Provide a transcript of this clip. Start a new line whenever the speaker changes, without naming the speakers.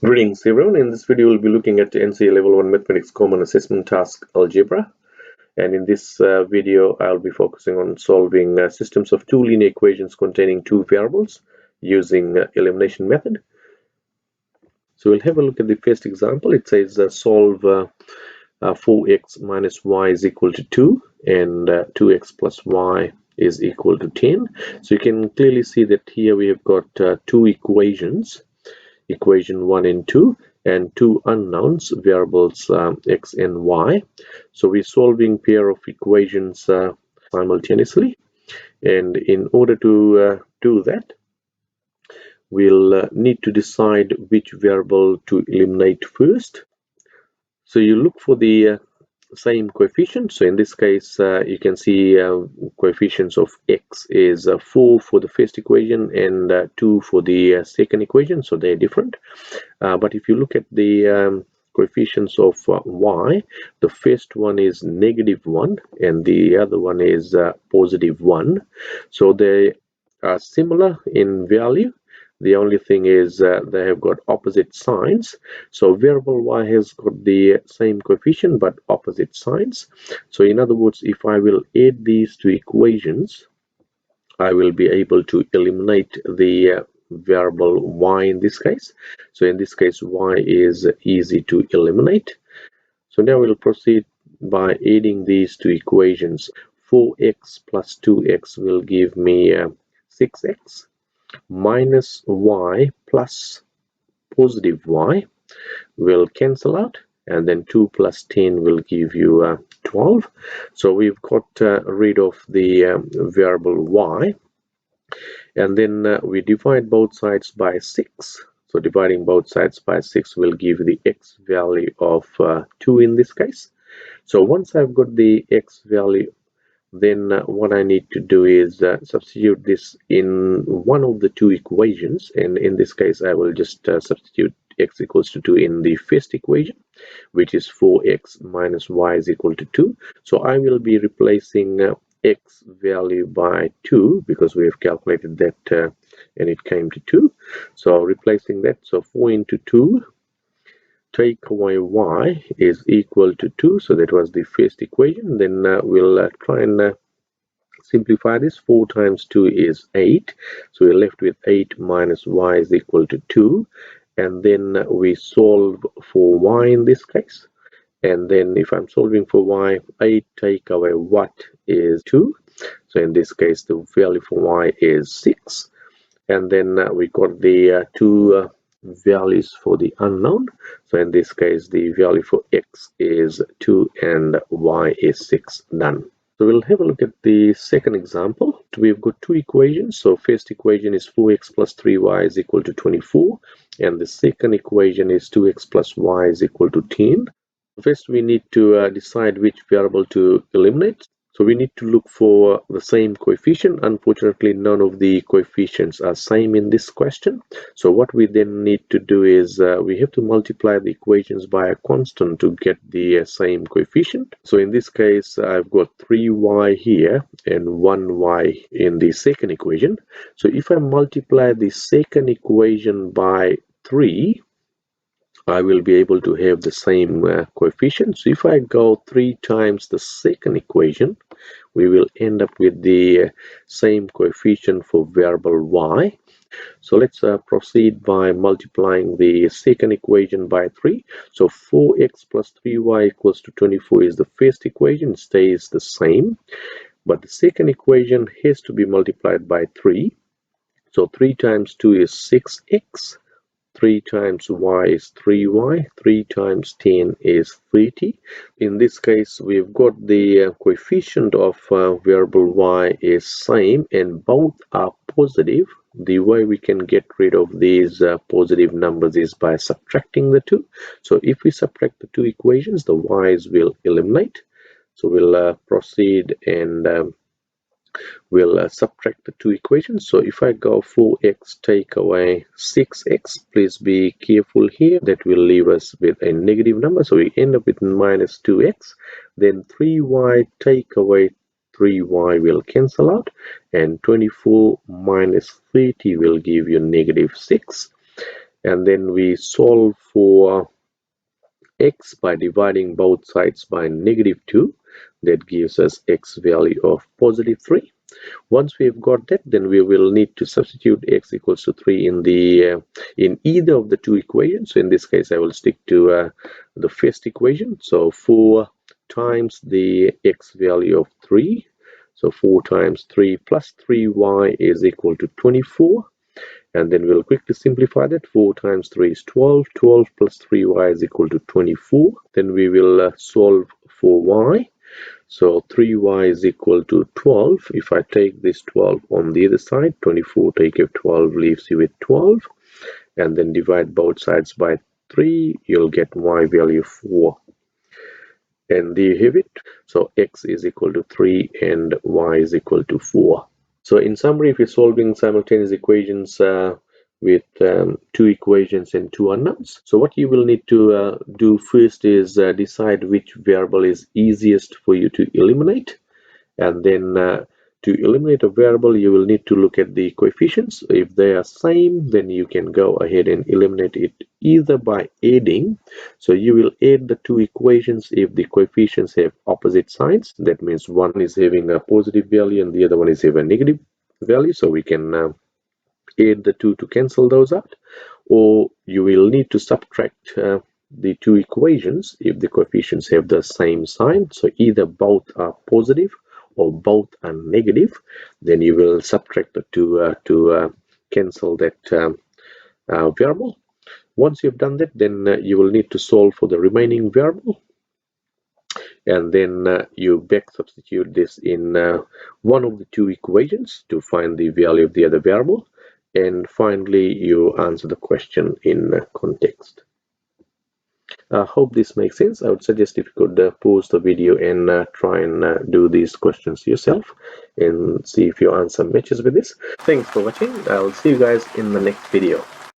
Greetings everyone. In this video we'll be looking at the NCEA Level 1 Mathematics Common Assessment Task Algebra, and in this video I'll be focusing on solving systems of two linear equations containing two variables using elimination method. So we'll have a look at the first example. It says solve 4x minus y is equal to 2 and 2x plus y is equal to 10. So you can clearly see that here we have got two equations, equation 1 and 2, and two unknowns, variables x and y. So we're solving pair of equations simultaneously, and in order to do that, we'll need to decide which variable to eliminate first. So you look for the same coefficient. So in this case you can see coefficients of x is 4 for the first equation and 2 for the second equation, so they're different. But if you look at the coefficients of y, the first one is -1 and the other one is +1, so they are similar in value. The only thing is they have got opposite signs. So variable y has got the same coefficient but opposite signs. So in other words, if I will add these two equations, I will be able to eliminate the variable y in this case. So in this case, y is easy to eliminate. So now we'll proceed by adding these two equations. 4x plus 2x will give me 6x. Minus y plus positive y will cancel out, and then 2 plus 10 will give you 12. So we've got rid of the variable y, and then we divide both sides by 6. So dividing both sides by 6 will give the x value of 2 in this case. So once I've got the x value, then what I need to do is substitute this in one of the two equations, and in this case I will just substitute x equals to 2 in the first equation, which is 4x minus y is equal to 2. So I will be replacing x value by 2 because we have calculated that and it came to 2. So replacing that, so 4 into 2 take away y is equal to 2. So that was the first equation. Then we'll try and simplify this. 4 times 2 is 8. So we're left with 8 minus y is equal to 2. And then we solve for y in this case. And then if I'm solving for y, 8 take away what is 2. So in this case, the value for y is 6. And then we got the two values for the unknown. So in this case, the value for x is 2 and y is 6. Done. So we'll have a look at the second example. We've got two equations. So first equation is 4x plus 3y is equal to 24, and the second equation is 2x plus y is equal to 10. First we need to decide which variable to eliminate. So we need to look for the same coefficient. Unfortunately, none of the coefficients are same in this question. So what we then need to do is we have to multiply the equations by a constant to get the same coefficient. So in this case, I've got 3y here and 1y in the second equation. So if I multiply the second equation by 3, I will be able to have the same coefficient. So if I go 3 times the second equation, we will end up with the same coefficient for variable y. So let's proceed by multiplying the second equation by 3. So 4x plus 3y equals to 24 is the first equation, stays the same. But the second equation has to be multiplied by 3. So 3 times 2 is 6x. 3 times y is 3y, 3 times 10 is 30. In this case, we've got the coefficient of variable y is same and both are positive. The way we can get rid of these positive numbers is by subtracting the two. So if we subtract the two equations, the y's will eliminate. So we'll proceed and we'll subtract the two equations. So if I go 4x take away 6x, please be careful here, that will leave us with a negative number, so we end up with minus 2x. Then 3y take away 3y will cancel out, and 24 minus 30 will give you negative 6. and then we solve for x by dividing both sides by -2. That gives us x value of +3. Once we've got that, then we will need to substitute x equals to 3 in the in either of the two equations. So in this case, I will stick to the first equation. So 4 times the x value of 3. So 4 times 3 plus 3y is equal to 24. And then we'll quickly simplify that. 4 times 3 is 12. 12 plus 3y is equal to 24. Then we will solve for y. So 3y is equal to 12. If I take this 12 on the other side, 24 take of 12 leaves you with 12. And then divide both sides by 3, you'll get y value 4. And there you have it. So x is equal to 3 and y is equal to 4. So in summary, if you're solving simultaneous equations with two equations and two unknowns, so what you will need to do first is decide which variable is easiest for you to eliminate. And then to eliminate a variable, you will need to look at the coefficients. If they are same, then you can go ahead and eliminate it either by adding. So you will add the two equations if the coefficients have opposite signs. That means one is having a positive value and the other one is having a negative value. So we can add the two to cancel those out. Or you will need to subtract the two equations if the coefficients have the same sign. So either both are positive or both are negative, then you will subtract the two to cancel that variable. Once you've done that, then you will need to solve for the remaining variable, and then you back substitute this in one of the two equations to find the value of the other variable, and finally you answer the question in context. I hope this makes sense. I would suggest if you could pause the video and try and do these questions yourself and see if your answer matches with this. Thanks for watching. I'll see you guys in the next video.